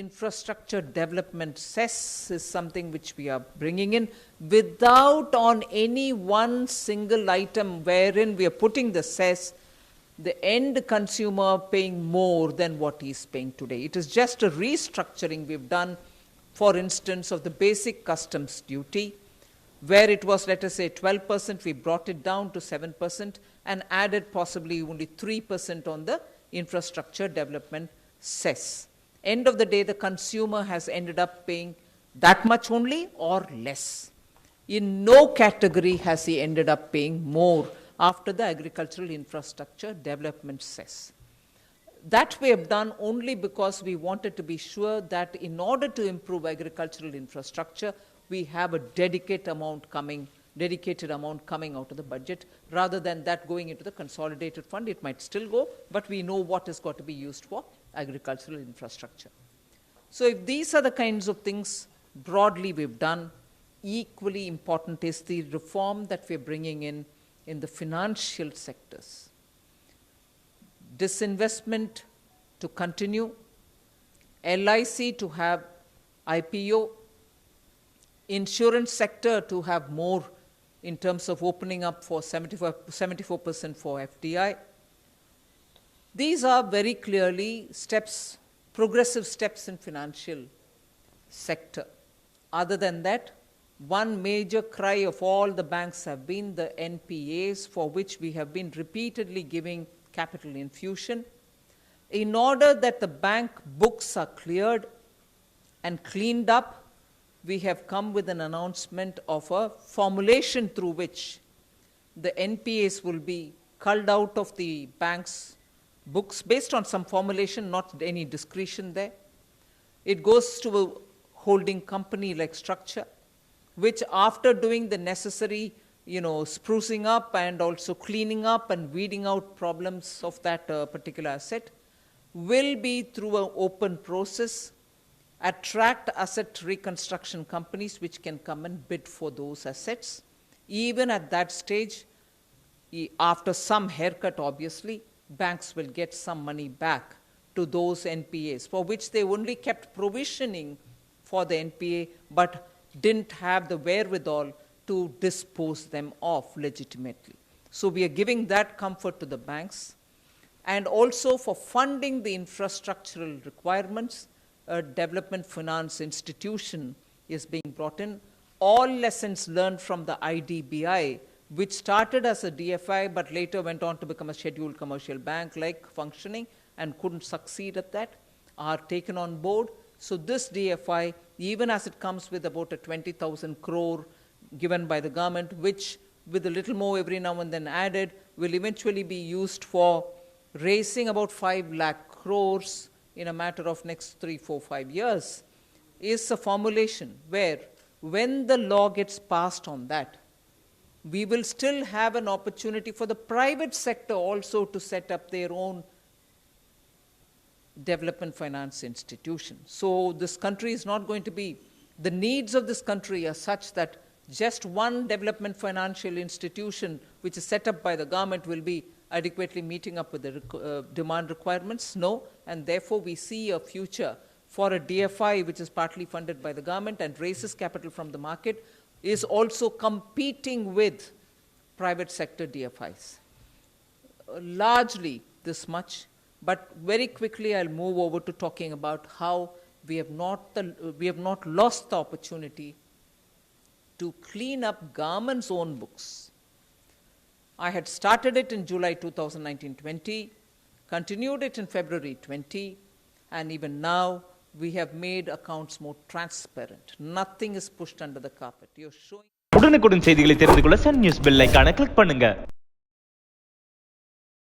infrastructure development cess is something which we are bringing in without on any one single item wherein we are putting the cess, the end consumer paying more than what he is paying today. It is just a restructuring we've done, for instance, of the basic customs duty, where it was, let us say, 12%, we brought it down to 7% and added possibly only 3% on the infrastructure development cess. End of the day, the consumer has ended up paying that much only or less. In no category has he ended up paying more after the agricultural infrastructure development cess. That we have done only because we wanted to be sure that in order to improve agricultural infrastructure, we have a dedicated amount coming out of the budget, rather than that going into the consolidated fund. It might still go, but we know what has got to be used for agricultural infrastructure. So if these are the kinds of things broadly we've done, equally important is the reform that we're bringing in the financial sectors. Disinvestment to continue, LIC to have IPO, insurance sector to have more in terms of opening up for 74% for FDI. These are very clearly steps, progressive steps in financial sector. Other than that, one major cry of all the banks have been the NPAs, for which we have been repeatedly giving capital infusion. In order that the bank books are cleared and cleaned up, we have come with an announcement of a formulation through which the NPAs will be culled out of the bank's books based on some formulation, not any discretion there. It goes to a holding company like structure, which after doing the necessary, sprucing up and also cleaning up and weeding out problems of that particular asset, will be through an open process, attract asset reconstruction companies which can come and bid for those assets. Even at that stage, after some haircut obviously, banks will get some money back to those NPAs, for which they only kept provisioning for the NPA, but didn't have the wherewithal to dispose them off legitimately. So we are giving that comfort to the banks. And also for funding the infrastructural requirements, a development finance institution is being brought in. All lessons learned from the IDBI, which started as a DFI but later went on to become a scheduled commercial bank-like functioning and couldn't succeed at that, are taken on board. So this DFI, even as it comes with about a 20,000 crore given by the government, which with a little more every now and then added, will eventually be used for raising about 5 lakh crores in a matter of next 3, 4, 5 years, is a formulation where when the law gets passed on that, we will still have an opportunity for the private sector also to set up their own development finance institution. So this country is not going to be, the needs of this country are such that just one development financial institution which is set up by the government will be adequately meeting up with the demand requirements. No, and therefore we see a future for a DFI which is partly funded by the government and raises capital from the market, is also competing with private sector DFIs. Largely this much, but very quickly I'll move over to talking about how we have not lost the opportunity to clean up government's own books. I had started it in July 2019-20, continued it in February 20, and even now we have made accounts more transparent. Nothing is pushed under the carpet. You're showing. உடனுக்குடன் செய்திகளை தெரிந்து கொள்ள Sun news bell ஐகானை click பண்ணுங்க.